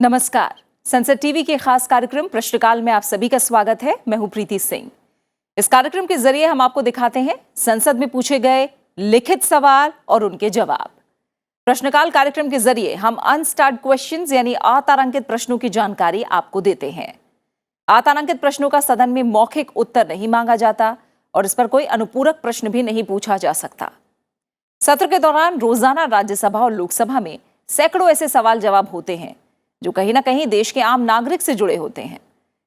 नमस्कार। संसद टीवी के खास कार्यक्रम प्रश्नकाल में आप सभी का स्वागत है। मैं हूं प्रीति सिंह। इस कार्यक्रम के जरिए हम आपको दिखाते हैं संसद में पूछे गए लिखित सवाल और उनके जवाब। प्रश्नकाल कार्यक्रम के जरिए हम अनस्टार्ड क्वेश्चंस यानी अतारांकित प्रश्नों की जानकारी आपको देते हैं। अतारांकित प्रश्नों का सदन में मौखिक उत्तर नहीं मांगा जाता और इस पर कोई अनुपूरक प्रश्न भी नहीं पूछा जा सकता। सत्र के दौरान रोजाना राज्यसभा और लोकसभा में सैकड़ों ऐसे सवाल जवाब होते हैं जो कहीं ना कहीं देश के आम नागरिक से जुड़े होते हैं,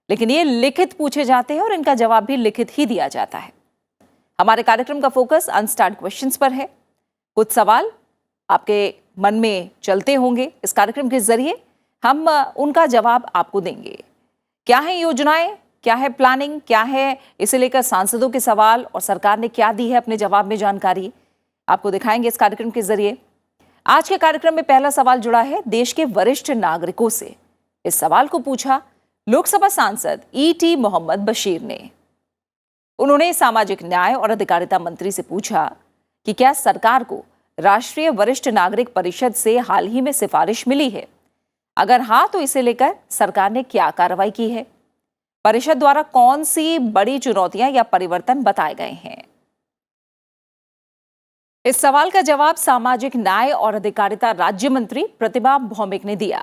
लेकिन ये लिखित पूछे जाते हैं और इनका जवाब भी लिखित ही दिया जाता है। हमारे कार्यक्रम का फोकस अनस्टार्ड क्वेश्चंस पर है। कुछ सवाल आपके मन में चलते होंगे। इस कार्यक्रम के जरिए हम उनका जवाब आपको देंगे। क्या है योजनाएं, क्या है प्लानिंग, क्या है इसे लेकर सांसदों के सवाल और सरकार ने क्या दी है अपने जवाब में जानकारी, आपको दिखाएंगे इस कार्यक्रम के जरिए। आज के कार्यक्रम में पहला सवाल जुड़ा है देश के वरिष्ठ नागरिकों से। इस सवाल को पूछा लोकसभा सांसद ईटी मोहम्मद बशीर ने। उन्होंने सामाजिक न्याय और अधिकारिता मंत्री से पूछा कि क्या सरकार को राष्ट्रीय वरिष्ठ नागरिक परिषद से हाल ही में सिफारिश मिली है? अगर हां, तो इसे लेकर सरकार ने क्या कार्रवाई की है? परिषद द्वारा कौन सी बड़ी चुनौतियां या परिवर्तन बताए गए हैं? इस सवाल का जवाब सामाजिक न्याय और अधिकारिता राज्य मंत्री प्रतिभा भौमिक ने दिया।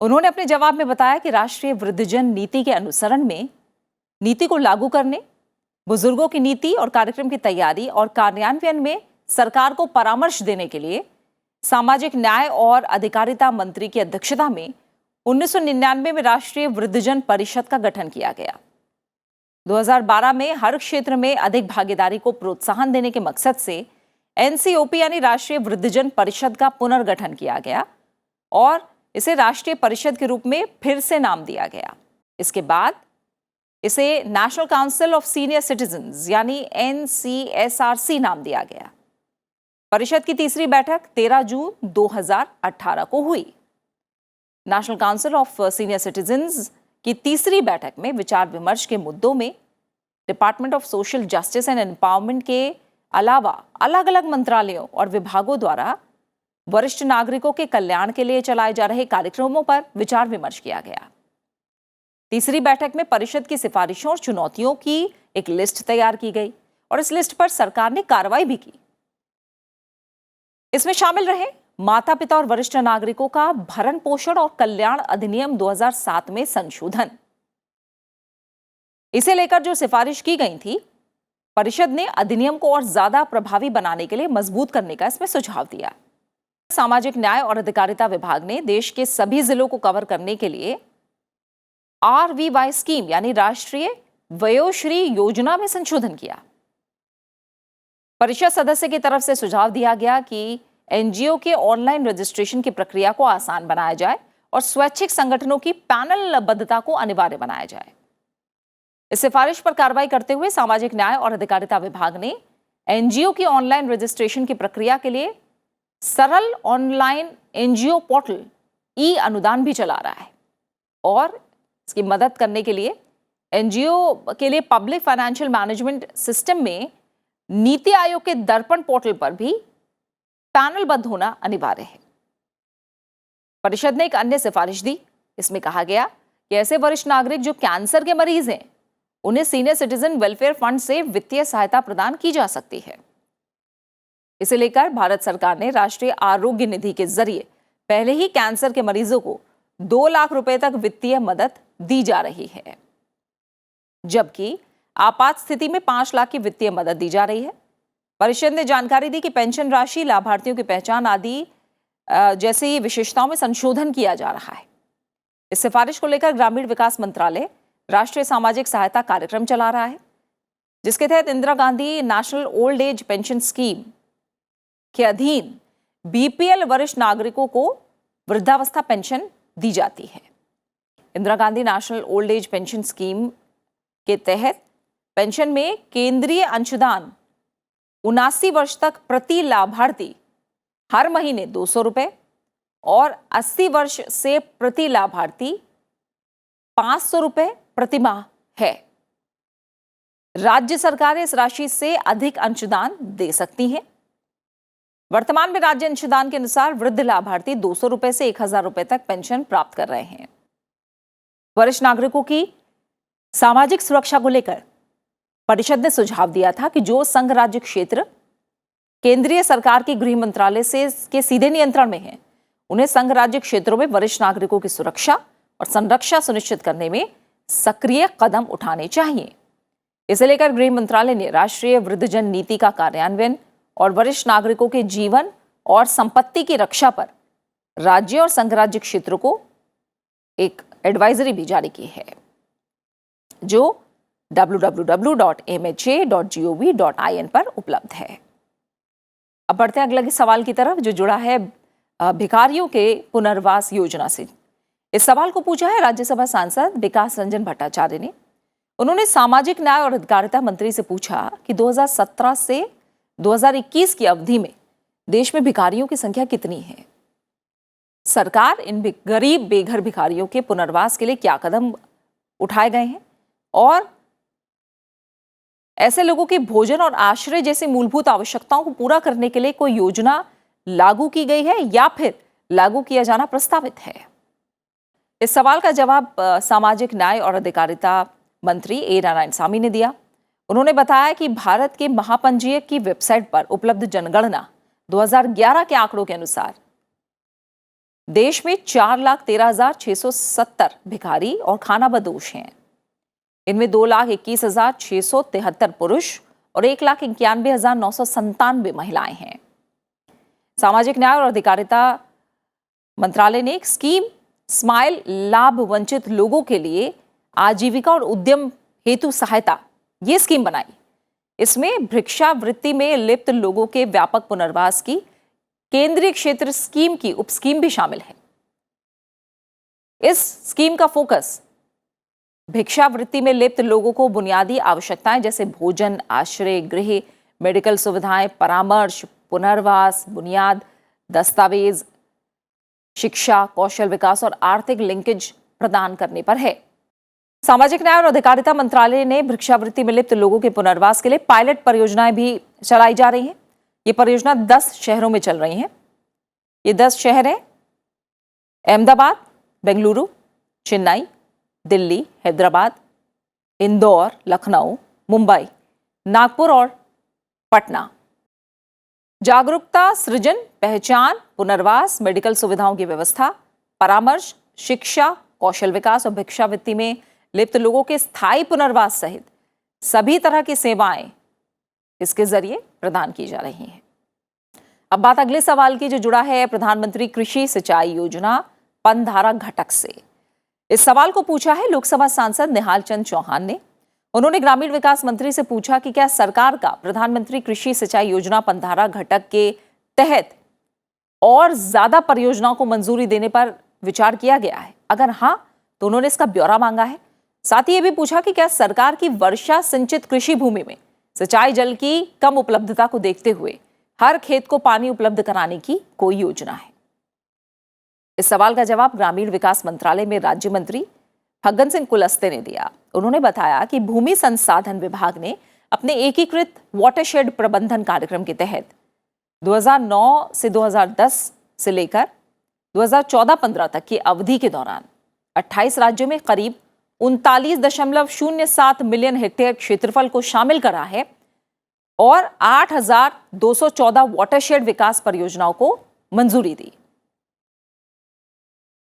उन्होंने अपने जवाब में बताया कि राष्ट्रीय वृद्धजन नीति के अनुसरण में नीति को लागू करने, बुजुर्गों की नीति और कार्यक्रम की तैयारी और कार्यान्वयन में सरकार को परामर्श देने के लिए सामाजिक न्याय और अधिकारिता मंत्री की अध्यक्षता में 1999 में राष्ट्रीय वृद्धजन परिषद का गठन किया गया। 2012 में हर क्षेत्र में अधिक भागीदारी को प्रोत्साहन देने के मकसद से एनसीओपी यानी राष्ट्रीय वृद्धजन परिषद का पुनर्गठन किया गया और इसे राष्ट्रीय परिषद के रूप में फिर से नाम दिया गया। इसके बाद इसे national council of senior citizens यानी एनसीएसआरसी नाम दिया गया। परिषद की तीसरी बैठक 13 जून 2018 को हुई। National council of senior citizens की तीसरी बैठक में विचार विमर्श के मुद्दों में department of social justice and empowerment के अलावा अलग अलग मंत्रालयों और विभागों द्वारा वरिष्ठ नागरिकों के कल्याण के लिए चलाए जा रहे कार्यक्रमों पर विचार विमर्श किया गया। तीसरी बैठक में परिषद की सिफारिशों और चुनौतियों की एक लिस्ट तैयार की गई और इस लिस्ट पर सरकार ने कार्रवाई भी की। इसमें शामिल रहे माता पिता और वरिष्ठ नागरिकों का भरण पोषण और कल्याण अधिनियम 2007 में संशोधन। इसे लेकर जो सिफारिश की गई थी, परिषद ने अधिनियम को और ज्यादा प्रभावी बनाने के लिए मजबूत करने का इसमें सुझाव दिया। सामाजिक न्याय और अधिकारिता विभाग ने देश के सभी जिलों को कवर करने के लिए आरवीवाई स्कीम यानी राष्ट्रीय वयोश्री योजना में संशोधन किया। परिषद सदस्य की तरफ से सुझाव दिया गया कि एनजीओ के ऑनलाइन रजिस्ट्रेशन की प्रक्रिया को आसान बनाया जाए और स्वैच्छिक संगठनों की पैनलबद्धता को अनिवार्य बनाया जाए। इस सिफारिश पर कार्रवाई करते हुए सामाजिक न्याय और अधिकारिता विभाग ने एनजीओ की ऑनलाइन रजिस्ट्रेशन की प्रक्रिया के लिए सरल ऑनलाइन एनजीओ पोर्टल ई अनुदान भी चला रहा है और इसकी मदद करने के लिए एनजीओ के लिए पब्लिक फाइनेंशियल मैनेजमेंट सिस्टम में नीति आयोग के दर्पण पोर्टल पर भी पैनलबद्ध होना अनिवार्य है। परिषद ने एक अन्य सिफारिश दी। इसमें कहा गया कि ऐसे वरिष्ठ नागरिक जो कैंसर के मरीज हैं, उन्हें सीनियर सिटीजन वेलफेयर फंड से वित्तीय सहायता प्रदान की जा सकती है। इसे लेकर भारत सरकार ने राष्ट्रीय आरोग्य निधि के जरिए पहले ही कैंसर के मरीजों को 2 लाख रुपए तक वित्तीय मदद दी जा रही है, जबकि आपात स्थिति में 5 लाख की वित्तीय मदद दी जा रही है। परिषद ने जानकारी दी कि पेंशन राशि, लाभार्थियों की पहचान आदि जैसी विशेषताओं में संशोधन किया जा रहा है। इस सिफारिश को लेकर ग्रामीण विकास मंत्रालय राष्ट्रीय सामाजिक सहायता कार्यक्रम चला रहा है, जिसके तहत Indira Gandhi national old age pension scheme के अधीन बीपीएल वरिष्ठ नागरिकों को वृद्धावस्था पेंशन दी जाती है। Indira Gandhi national old age pension scheme के तहत पेंशन में केंद्रीय अंशदान 79 वर्ष तक प्रति लाभार्थी हर महीने 200 रुपए और 80 वर्ष से प्रति लाभार्थी 500 रुपए प्रति माह है। राज्य सरकारें इस राशि से अधिक अंशदान दे सकती हैं। वर्तमान में राज्य अंशदान के अनुसार वृद्ध लाभार्थी 200 रुपए से 1000 रुपए तक पेंशन प्राप्त कर रहे हैं। वरिष्ठ नागरिकों की सामाजिक सुरक्षा को लेकर परिषद ने सुझाव दिया था कि जो संघ राज्य क्षेत्र केंद्रीय सरकार की गृह मंत्रालय से के सीधे नियंत्रण में है, उन्हें संघ राज्य क्षेत्रों में वरिष्ठ नागरिकों की सुरक्षा और संरक्षा सुनिश्चित करने में सक्रिय कदम उठाने चाहिए। इसे लेकर गृह मंत्रालय ने राष्ट्रीय वृद्धजन नीति का कार्यान्वयन और वरिष्ठ नागरिकों के जीवन और संपत्ति की रक्षा पर राज्य और संघ राज्य क्षेत्रों को एक एडवाइजरी भी जारी की है, जो www.mha.gov.in पर उपलब्ध है। अब बढ़ते हैं अगले सवाल की तरफ, जो जुड़ा है भिखारियों के पुनर्वास योजना से। इस सवाल को पूछा है राज्यसभा सांसद विकास रंजन भट्टाचार्य ने। उन्होंने सामाजिक न्याय और अधिकारिता मंत्री से पूछा कि 2017 से 2021 की अवधि में देश में भिखारियों की संख्या कितनी है। सरकार इन गरीब बेघर भिखारियों के पुनर्वास के लिए क्या कदम उठाए गए हैं और ऐसे लोगों के भोजन और आश्रय जैसी मूलभूत आवश्यकताओं को पूरा करने के लिए कोई योजना लागू की गई है या फिर लागू किया जाना प्रस्तावित है। इस सवाल का जवाब सामाजिक न्याय और अधिकारिता मंत्री ए नारायणसामी ने दिया। उन्होंने बताया कि भारत के महापंजीयक की वेबसाइट पर उपलब्ध जनगणना 2011 के आंकड़ों के अनुसार देश में 4,13,670 भिखारी और खानाबदोश हैं। इनमें 2,21,673 पुरुष और 1,91,997 महिलाएं हैं। सामाजिक न्याय और अधिकारिता मंत्रालय ने एक स्कीम स्माइल लाभ वंचित लोगों के लिए आजीविका और उद्यम हेतु सहायता ये स्कीम बनाई। इसमें भिक्षावृत्ति में लिप्त लोगों के व्यापक पुनर्वास की केंद्रीय क्षेत्र स्कीम की उप स्कीम भी शामिल है। इस स्कीम का फोकस भिक्षावृत्ति में लिप्त लोगों को बुनियादी आवश्यकताएं जैसे भोजन, आश्रय, गृह, मेडिकल सुविधाएं, परामर्श, पुनर्वास, बुनियाद, दस्तावेज, शिक्षा, कौशल विकास और आर्थिक लिंकेज प्रदान करने पर है। सामाजिक न्याय और अधिकारिता मंत्रालय ने भिक्षावृत्ति में लिप्त लोगों के पुनर्वास के लिए पायलट परियोजनाएं भी चलाई जा रही हैं। ये परियोजना 10 शहरों में चल रही हैं। ये 10 शहर हैं अहमदाबाद, बेंगलुरु, चेन्नई, दिल्ली, हैदराबाद, इंदौर, लखनऊ, मुंबई, नागपुर और पटना। जागरूकता सृजन, पहचान, पुनर्वास, मेडिकल सुविधाओं की व्यवस्था, परामर्श, शिक्षा, कौशल विकास और भिक्षावृत्ति में लिप्त लोगों के स्थायी पुनर्वास सहित सभी तरह की सेवाएं इसके जरिए प्रदान की जा रही हैं। अब बात अगले सवाल की, जो जुड़ा है प्रधानमंत्री कृषि सिंचाई योजना पनधारा घटक से। इस सवाल को पूछा है लोकसभा सांसद निहाल चंद चौहान ने। उन्होंने ग्रामीण विकास मंत्री से पूछा कि क्या सरकार का प्रधानमंत्री कृषि सिंचाई योजना पनधारा घटक के तहत और ज्यादा परियोजनाओं को मंजूरी देने पर विचार किया गया है। अगर हाँ, तो उन्होंने इसका ब्यौरा मांगा है। साथ ही ये भी पूछा कि क्या सरकार की वर्षा सिंचित कृषि भूमि में सिंचाई जल की कम उपलब्धता को देखते हुए हर खेत को पानी उपलब्ध कराने की कोई योजना है। इस सवाल का जवाब ग्रामीण विकास मंत्रालय में राज्य मंत्री फग्गन सिंह कुलस्ते ने दिया। उन्होंने बताया कि भूमि संसाधन विभाग ने अपने एकीकृत वाटरशेड प्रबंधन कार्यक्रम के तहत 2009 से 2010 से लेकर 2014-15 तक की अवधि के दौरान 28 राज्यों में करीब 39.07 मिलियन हेक्टेयर क्षेत्रफल को शामिल करा है और 8,214 वाटरशेड विकास परियोजनाओं को मंजूरी दी।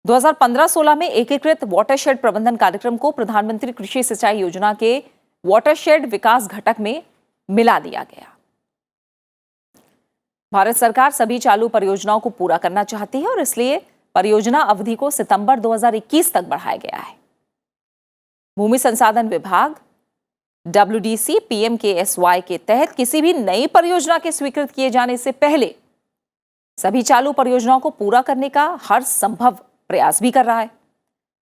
2015-16 में एकीकृत वाटरशेड प्रबंधन कार्यक्रम को प्रधानमंत्री कृषि सिंचाई योजना के वाटरशेड विकास घटक में मिला दिया गया। भारत सरकार सभी चालू परियोजनाओं को पूरा करना चाहती है और इसलिए परियोजना अवधि को सितंबर 2021 तक बढ़ाया गया है। भूमि संसाधन विभाग WDC PMKSY के तहत किसी भी नई परियोजना के स्वीकृत किए जाने से पहले सभी चालू परियोजनाओं को पूरा करने का हर संभव प्रयास भी कर रहा है।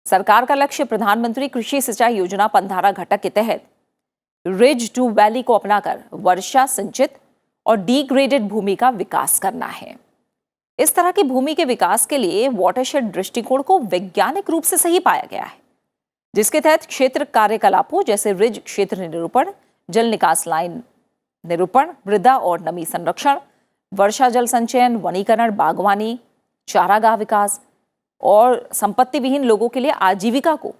सरकार का लक्ष्य प्रधानमंत्री कृषि सिंचाई योजना पनधारा घटक के तहत रिज टू वैली को अपनाकर वर्षा सिंचित और डिग्रेडेड भूमि का विकास करना है। इस तरह की भूमि के विकास के लिए वाटरशेड दृष्टिकोण को वैज्ञानिक रूप से सही पाया गया है, जिसके तहत क्षेत्र कार्यकलापों जैसे रिज क्षेत्र निरूपण, जल निकास लाइन निरूपण, मृदा और नमी संरक्षण, वर्षा जल संचयन, वनीकरण, बागवानी, चारागाह विकास और संपत्ति विहीन लोगों के लिए आजीविका को,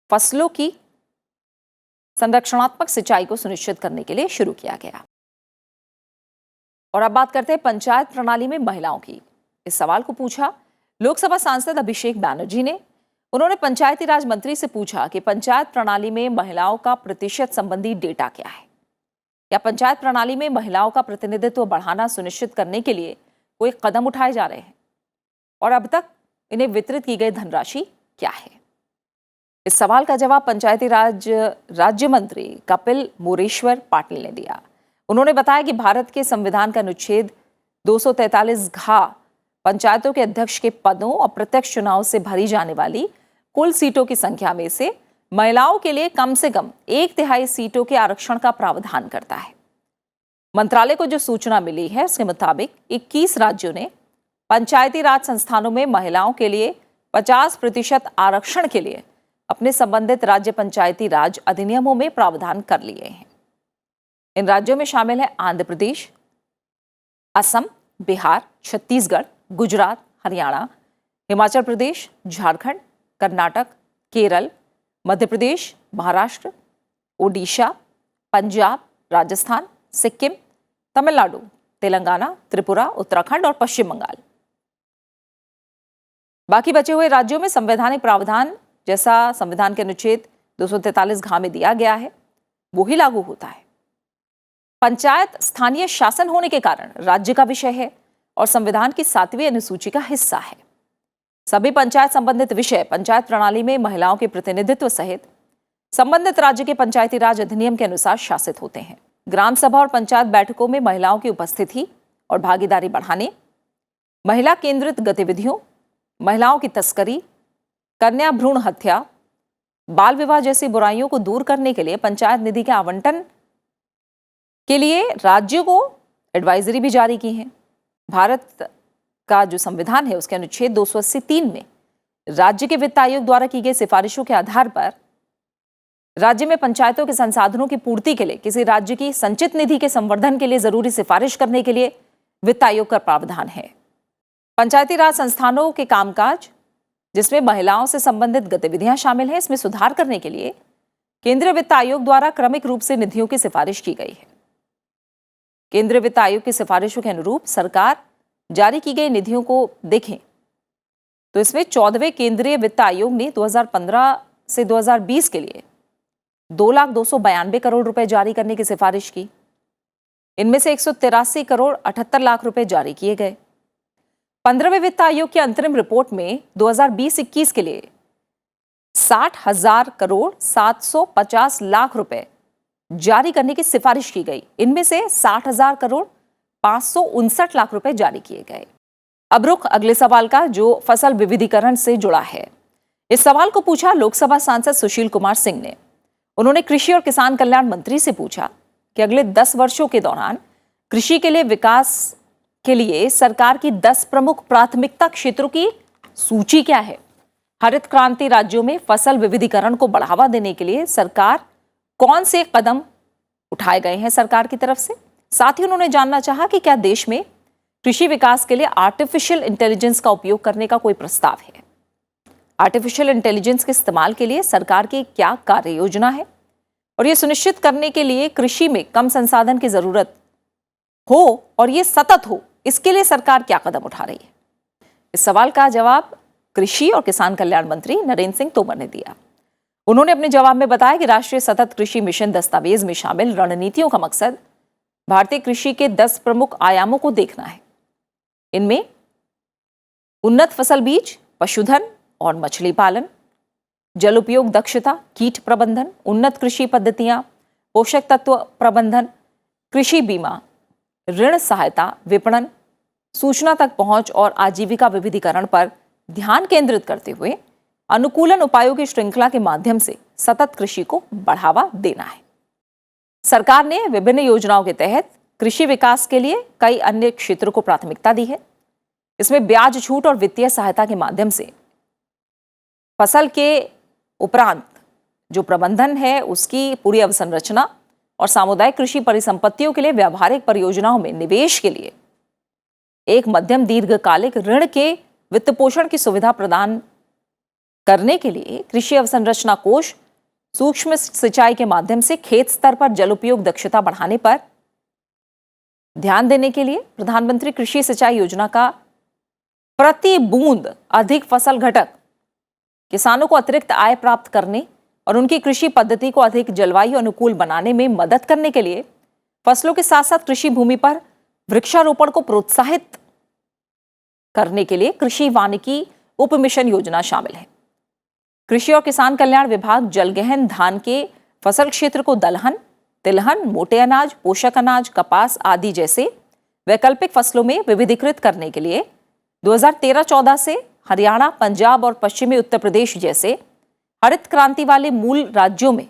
फसलों की संरक्षणात्मक सिंचाई को सुनिश्चित करने के लिए शुरू किया गया। और अब बात करते हैं पंचायत प्रणाली में महिलाओं की। इस सवाल को पूछा लोकसभा सांसद अभिषेक बैनर्जी ने। उन्होंने पंचायती राज मंत्री से पूछा कि पंचायत प्रणाली में महिलाओं का प्रतिशत संबंधी डेटा क्या है, क्या पंचायत प्रणाली में महिलाओं का प्रतिनिधित्व बढ़ाना सुनिश्चित करने के लिए कोई कदम उठाए जा रहे हैं और अब तक इन्हें वितरित की गई धनराशि क्या है। इस सवाल का जवाब पंचायती राज राज्य मंत्री कपिल मोरेश्वर पाटिल ने दिया। उन्होंने बताया कि भारत के संविधान का अनुच्छेद 243 घ पंचायतों के अध्यक्ष के पदों और प्रत्यक्ष चुनाव से भरी जाने वाली कुल सीटों की संख्या में से महिलाओं के लिए कम से कम 1/3 सीटों के आरक्षण का प्रावधान करता है। मंत्रालय को जो सूचना मिली है उसके मुताबिक 21 राज्यों ने पंचायती राज संस्थानों में महिलाओं के लिए 50% आरक्षण के लिए अपने संबंधित राज्य पंचायती राज अधिनियमों में प्रावधान कर लिए हैं। इन राज्यों में शामिल है आंध्र प्रदेश, असम, बिहार, छत्तीसगढ़, गुजरात, हरियाणा, हिमाचल प्रदेश, झारखंड, कर्नाटक, केरल, मध्य प्रदेश, महाराष्ट्र, ओडिशा, पंजाब, राजस्थान, सिक्किम, तमिलनाडु, तेलंगाना, त्रिपुरा, उत्तराखंड और पश्चिम बंगाल। बाकी बचे हुए राज्यों में संवैधानिक प्रावधान जैसा संविधान के अनुच्छेद 243 घ में दिया गया है वो ही लागू होता है। पंचायत स्थानीय शासन होने के कारण राज्य का विषय है और संविधान की 7वीं अनुसूची का हिस्सा है। सभी पंचायत संबंधित विषय पंचायत प्रणाली में महिलाओं के प्रतिनिधित्व सहित संबंधित राज्य के पंचायती राज अधिनियम के अनुसार शासित होते हैं। ग्राम सभा और पंचायत बैठकों में महिलाओं की उपस्थिति और भागीदारी बढ़ाने, महिला केंद्रित गतिविधियों, महिलाओं की तस्करी, कन्या भ्रूण हत्या, बाल विवाह जैसी बुराइयों को दूर करने के लिए पंचायत निधि के आवंटन के लिए राज्यों को एडवाइजरी भी जारी की है। भारत का जो संविधान है उसके अनुच्छेद 280(3) में राज्य के वित्त आयोग द्वारा की गई सिफारिशों के आधार पर राज्य में पंचायतों के संसाधनों की पूर्ति के लिए किसी राज्य की संचित निधि के संवर्धन के लिए जरूरी सिफारिश करने के लिए वित्त आयोग का प्रावधान है। पंचायती राज संस्थानों के कामकाज जिसमें महिलाओं से संबंधित गतिविधियां शामिल हैं, इसमें सुधार करने के लिए केंद्रीय वित्त आयोग द्वारा क्रमिक रूप से निधियों की सिफारिश की गई है। केंद्रीय वित्त आयोग की सिफारिशों के अनुरूप सरकार जारी की गई निधियों को देखें तो इसमें 14वें केंद्रीय वित्त आयोग ने 2015 से 2020 के लिए 2,292 करोड़ रुपए जारी करने की सिफारिश की। इनमें से 183 करोड़ 78 लाख रुपए जारी किए गए। 15वें वित्त आयोग की अंतरिम रिपोर्ट में 2020-21 के लिए 60,000 करोड़ 750 लाख रुपए जारी करने की सिफारिश की गई। इनमें से 60,000 करोड़ 559 लाख रुपए जारी किए गए। अब रुख अगले सवाल का जो फसल विविधीकरण से जुड़ा है। इस सवाल को पूछा लोकसभा सांसद सुशील कुमार सिंह ने। उन्होंने कृषि और किसान कल्याण मंत्री से पूछा कि अगले 10 वर्षों के दौरान कृषि के लिए विकास के लिए सरकार की 10 प्रमुख प्राथमिकता क्षेत्रों की सूची क्या है। हरित क्रांति राज्यों में फसल विविधीकरण को बढ़ावा देने के लिए सरकार कौन से कदम उठाए गए हैं सरकार की तरफ से। साथ ही उन्होंने जानना चाहा कि क्या देश में कृषि विकास के लिए आर्टिफिशियल इंटेलिजेंस का उपयोग करने का कोई प्रस्ताव है। आर्टिफिशियल इंटेलिजेंस के इस्तेमाल के लिए सरकार की क्या कार्य योजना है और यह सुनिश्चित करने के लिए कृषि में कम संसाधन की जरूरत हो और ये सतत हो, इसके लिए सरकार क्या कदम उठा रही है। इस सवाल का जवाब कृषि और किसान कल्याण मंत्री नरेंद्र सिंह तोमर ने दिया। उन्होंने अपने जवाब में बताया कि राष्ट्रीय सतत कृषि मिशन दस्तावेज में शामिल रणनीतियों का मकसद भारतीय कृषि के 10 प्रमुख आयामों को देखना है। इनमें उन्नत फसल बीज, पशुधन और मछली पालन, जल उपयोग दक्षता, कीट प्रबंधन, उन्नत कृषि पद्धतियां, पोषक तत्व प्रबंधन, कृषि बीमा, ऋण सहायता, विपणन, सूचना तक पहुंच और आजीविका विविधीकरण पर ध्यान केंद्रित करते हुए अनुकूलन उपायों की श्रृंखला के माध्यम से सतत कृषि को बढ़ावा देना है। सरकार ने विभिन्न योजनाओं के तहत कृषि विकास के लिए कई अन्य क्षेत्रों को प्राथमिकता दी है। इसमें ब्याज छूट और वित्तीय सहायता के माध्यम से फसल के उपरांत जो प्रबंधन है उसकी पूरी अवसंरचना और सामुदायिक कृषि परिसंपत्तियों के लिए व्यावहारिक परियोजनाओं में निवेश के लिए एक मध्यम दीर्घकालिक ऋण के वित्त पोषण की सुविधा प्रदान करने के लिए कृषि अवसंरचना कोष, सूक्ष्म सिंचाई के माध्यम से खेत स्तर पर जल उपयोग दक्षता बढ़ाने पर ध्यान देने के लिए प्रधानमंत्री कृषि सिंचाई योजना का प्रति बूंद अधिक फसल घटक किसानों को अतिरिक्त आय प्राप्त करने और उनकी कृषि पद्धति को अधिक जलवायु अनुकूल बनाने में मदद करने के लिए फसलों के साथ साथ कृषि भूमि पर वृक्षारोपण को प्रोत्साहित करने के लिए कृषि वानिकी उप मिशन योजना शामिल है। कृषि और किसान कल्याण विभाग जलगहन धान के फसल क्षेत्र को दलहन, तिलहन, मोटे अनाज, पोषक अनाज, कपास आदि जैसे वैकल्पिक फसलों में विविधीकृत करने के लिए 2013-14 से हरियाणा, पंजाब और पश्चिमी उत्तर प्रदेश जैसे हरित क्रांति वाले मूल राज्यों में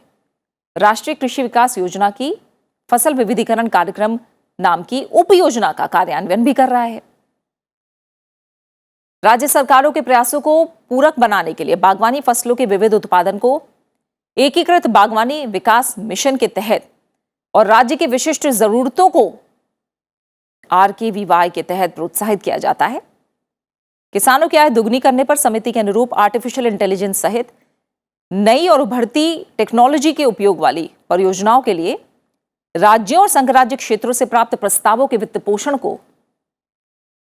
राष्ट्रीय कृषि विकास योजना की फसल विविधीकरण कार्यक्रम नाम की उप योजना का कार्यान्वयन भी कर रहा है। राज्य सरकारों के प्रयासों को पूरक बनाने के लिए बागवानी फसलों के विविध उत्पादन को एकीकृत बागवानी विकास मिशन के तहत और राज्य की विशिष्ट जरूरतों को RKVY के तहत प्रोत्साहित किया जाता है। किसानों की आय दुगनी करने पर समिति के अनुरूप आर्टिफिशियल इंटेलिजेंस सहित नई और उभरती टेक्नोलॉजी के उपयोग वाली परियोजनाओं के लिए राज्यों और संघ राज्य क्षेत्रों से प्राप्त प्रस्तावों के वित्त पोषण को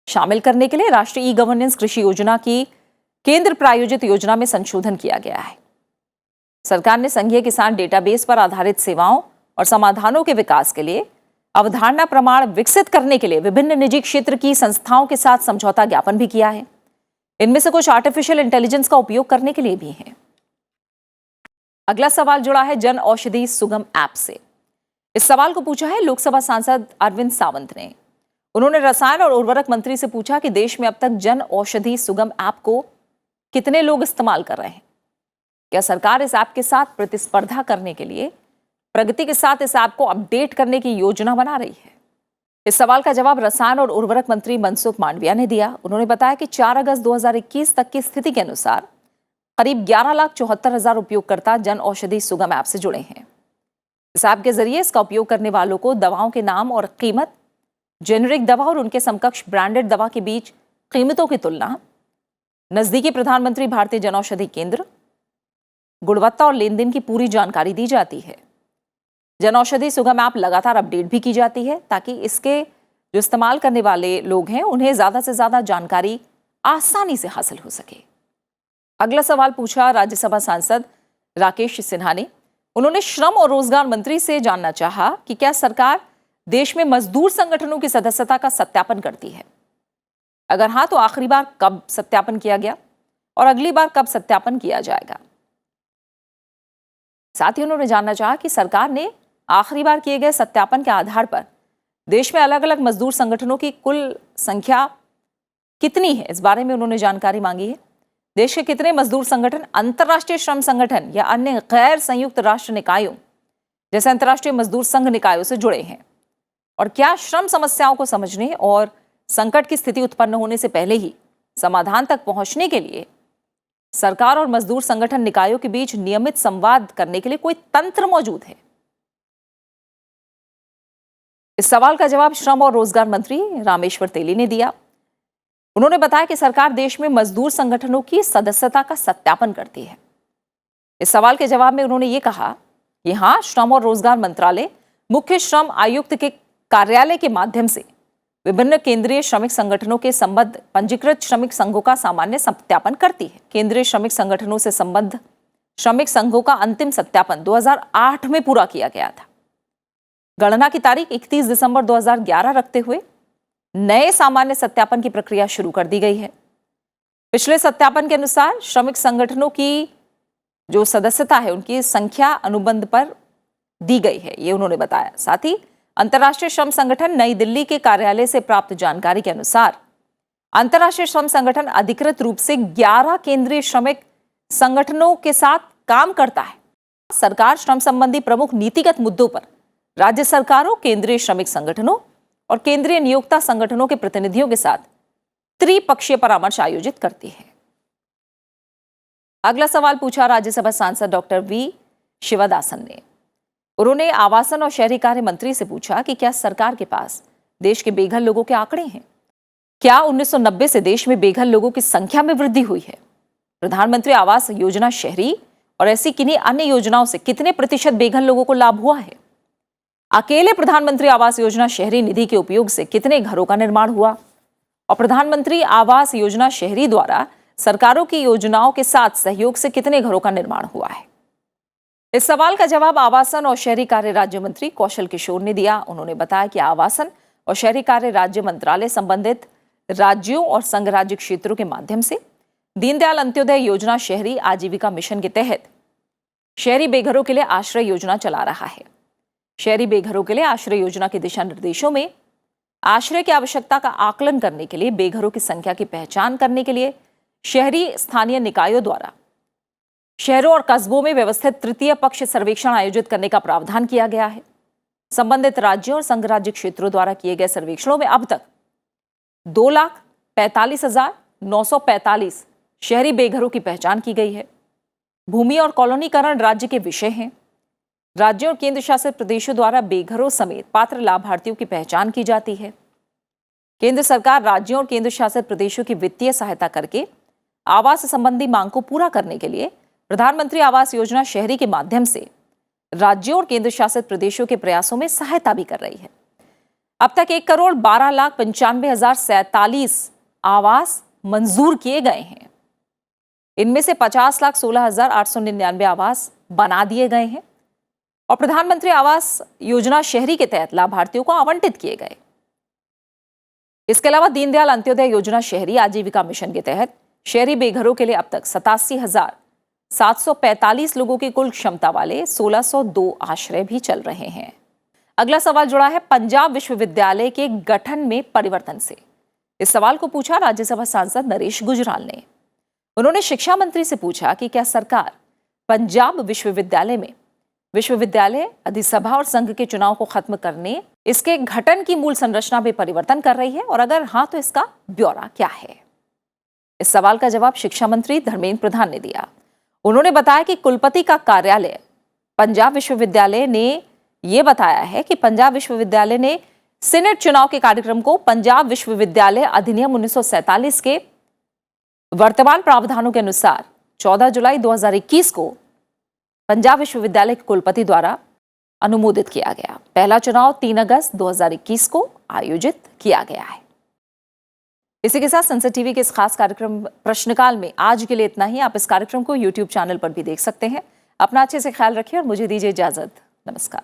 शामिल करने के लिए राष्ट्रीय ई गवर्नेंस कृषि योजना की केंद्र प्रायोजित योजना में संशोधन किया गया है। सरकार ने संघीय किसान डेटाबेस पर आधारित सेवाओं और समाधानों के विकास के लिए अवधारणा प्रमाण विकसित करने के लिए विभिन्न निजी क्षेत्र की संस्थाओं के साथ समझौता ज्ञापन भी किया है। इनमें से कुछ आर्टिफिशियल इंटेलिजेंस का उपयोग करने के लिए भी हैं। अगला सवाल जुड़ा है जन औषधि सुगम ऐप से। इस सवाल को पूछा है लोकसभा सांसद अरविंद सावंत ने। उन्होंने रसायन और उर्वरक मंत्री से पूछा कि देश में अब तक जन औषधि सुगम ऐप को कितने लोग इस्तेमाल कर रहे हैं। क्या सरकार इस ऐप के साथ प्रतिस्पर्धा करने के लिए प्रगति के साथ इस ऐप को अपडेट करने की योजना बना रही है? इस सवाल का जवाब रसायन और उर्वरक मंत्री मनसुख मांडविया ने दिया। उन्होंने बताया कि 4 अगस्त 2021 तक की स्थिति के अनुसार करीब 11,74,000 उपयोगकर्ता जन औषधि सुगम ऐप से जुड़े हैं। इस ऐप के जरिए इसका उपयोग करने वालों को दवाओं के नाम और कीमत, जेनेरिक दवा और उनके समकक्ष ब्रांडेड दवा के बीच कीमतों की तुलना, नजदीकी प्रधानमंत्री भारतीय जनऔषधि केंद्र, गुणवत्ता और लेन देन की पूरी जानकारी दी जाती है। जनऔषधि सुगम ऐप लगातार अपडेट भी की जाती है ताकि इसके जो इस्तेमाल करने वाले लोग हैं उन्हें ज्यादा से ज्यादा जानकारी आसानी से हासिल हो सके। अगला सवाल पूछा राज्यसभा सांसद राकेश सिन्हा ने। उन्होंने श्रम और रोजगार मंत्री से जानना चाहा कि क्या सरकार देश में मजदूर संगठनों की सदस्यता का सत्यापन करती है। अगर हाँ तो आखिरी बार कब सत्यापन किया गया और अगली बार कब सत्यापन किया जाएगा। साथ ही उन्होंने जानना चाहा कि सरकार ने आखिरी बार किए गए सत्यापन के आधार पर देश में अलग अलग मजदूर संगठनों की कुल संख्या कितनी है, इस बारे में उन्होंने जानकारी मांगी है। देश के कितने मजदूर संगठन अंतर्राष्ट्रीय श्रम संगठन या अन्य गैर संयुक्त राष्ट्र निकायों जैसे अंतर्राष्ट्रीय मजदूर संघ निकायों से जुड़े हैं, और क्या श्रम समस्याओं को समझने और संकट की स्थिति उत्पन्न होने से पहले ही समाधान तक पहुंचने के लिए सरकार और मजदूर संगठन निकायों के बीच नियमित संवाद करने के लिए कोई तंत्र मौजूद है। इस सवाल का जवाब श्रम और रोजगार मंत्री रामेश्वर तेली ने दिया। उन्होंने बताया कि सरकार देश में मजदूर संगठनों की सदस्यता का सत्यापन करती है। इस सवाल के जवाब में उन्होंने ये कहा कि हाँ, श्रम और रोजगार मंत्रालय मुख्य श्रम आयुक्त के कार्यालय के माध्यम से विभिन्न केंद्रीय श्रमिक संगठनों के संबद्ध पंजीकृत श्रमिक संघों का सामान्य सत्यापन करती है। केंद्रीय श्रमिक संगठनों से संबद्ध श्रमिक संघों का अंतिम सत्यापन 2008 में पूरा किया गया था। गणना की तारीख 31 दिसंबर 2011 रखते हुए नए सामान्य सत्यापन की प्रक्रिया शुरू कर दी गई है। पिछले सत्यापन के अनुसार श्रमिक संगठनों की जो सदस्यता है उनकी संख्या अनुबंध पर दी गई है, ये उन्होंने बताया। साथ ही अंतर्राष्ट्रीय श्रम संगठन नई दिल्ली के कार्यालय से प्राप्त जानकारी के अनुसार अंतर्राष्ट्रीय श्रम संगठन अधिकृत रूप से 11 केंद्रीय श्रमिक संगठनों के साथ काम करता है। सरकार श्रम संबंधी प्रमुख नीतिगत मुद्दों पर राज्य सरकारों, केंद्रीय श्रमिक संगठनों और केंद्रीय नियोक्ता संगठनों के प्रतिनिधियों के साथ त्रिपक्षीय परामर्श आयोजित करती है। अगला सवाल पूछा राज्यसभा सांसद डॉक्टर वी शिवदासन ने। उन्होंने आवासन और शहरी कार्य मंत्री से पूछा कि क्या सरकार के पास देश के बेघर लोगों के आंकड़े हैं। क्या 1990 से देश में बेघर लोगों की संख्या में वृद्धि हुई है? प्रधानमंत्री आवास योजना शहरी और ऐसी किन्हीं अन्य योजनाओं से कितने प्रतिशत बेघर लोगों को लाभ हुआ है? अकेले प्रधानमंत्री आवास योजना शहरी निधि के उपयोग से कितने घरों का निर्माण हुआ? और प्रधानमंत्री आवास योजना शहरी द्वारा सरकारों की योजनाओं के साथ सहयोग से कितने घरों का निर्माण हुआ है? इस सवाल का जवाब आवासन और शहरी कार्य राज्य मंत्री कौशल किशोर ने दिया। उन्होंने बताया कि आवासन और शहरी कार्य राज्य मंत्रालय संबंधित राज्यों और संघ राज्य क्षेत्रों के माध्यम से दीनदयाल अंत्योदय योजना शहरी आजीविका मिशन के तहत शहरी बेघरों के लिए आश्रय योजना चला रहा है। शहरी बेघरों के लिए आश्रय योजना के दिशा निर्देशों में आश्रय की आवश्यकता का आकलन करने के लिए, बेघरों की संख्या की पहचान करने के लिए शहरी स्थानीय निकायों द्वारा शहरों और कस्बों में व्यवस्थित तृतीय पक्ष सर्वेक्षण आयोजित करने का प्रावधान किया गया है। संबंधित राज्यों और संघ राज्य क्षेत्रों द्वारा किए गए सर्वेक्षणों में अब तक 2,45,945 शहरी बेघरों की पहचान की गई है। भूमि और कॉलोनीकरण राज्य के विषय हैं। राज्यों और केंद्र शासित प्रदेशों द्वारा बेघरों समेत पात्र लाभार्थियों की पहचान की जाती है। केंद्र सरकार राज्यों और केंद्र शासित प्रदेशों की वित्तीय सहायता करके आवास संबंधी मांग को पूरा करने के लिए प्रधानमंत्री आवास योजना शहरी के माध्यम से राज्यों और केंद्र शासित प्रदेशों के प्रयासों में सहायता भी कर रही है। अब तक 1,12,95,047 आवास मंजूर किए गए हैं। इनमें से 50,16,899 आवास बना दिए गए हैं और प्रधानमंत्री आवास योजना शहरी के तहत लाभार्थियों को आवंटित किए गए। इसके अलावा दीनदयाल अंत्योदय योजना शहरी आजीविका मिशन के तहत शहरी बेघरों के लिए अब तक 87,745 लोगों की कुल क्षमता वाले 1,602 आश्रय भी चल रहे हैं। अगला सवाल जुड़ा है पंजाब विश्वविद्यालय के गठन में परिवर्तन से। इस सवाल को पूछा राज्यसभा सांसद नरेश गुजराल ने। उन्होंने शिक्षा मंत्री से पूछा कि क्या सरकार पंजाब विश्वविद्यालय में विश्वविद्यालय अधिसभा और संघ के चुनाव को खत्म करने, इसके गठन की मूल संरचना में परिवर्तन कर रही है, और अगर हाँ तो इसका ब्यौरा क्या है? इस सवाल का जवाब शिक्षा मंत्री धर्मेंद्र प्रधान ने दिया। उन्होंने बताया कि कुलपति का कार्यालय पंजाब विश्वविद्यालय ने यह बताया है कि पंजाब विश्वविद्यालय ने सीनेट चुनाव के कार्यक्रम को पंजाब विश्वविद्यालय अधिनियम 1947 के वर्तमान प्रावधानों के अनुसार 14 जुलाई 2021 को पंजाब विश्वविद्यालय के कुलपति द्वारा अनुमोदित किया गया। पहला चुनाव 3 अगस्त 2021 को आयोजित किया गया है। इसी के साथ संसद टीवी के इस खास कार्यक्रम प्रश्नकाल में आज के लिए इतना ही। आप इस कार्यक्रम को YouTube चैनल पर भी देख सकते हैं। अपना अच्छे से ख्याल रखिए और मुझे दीजिए इजाजत। नमस्कार।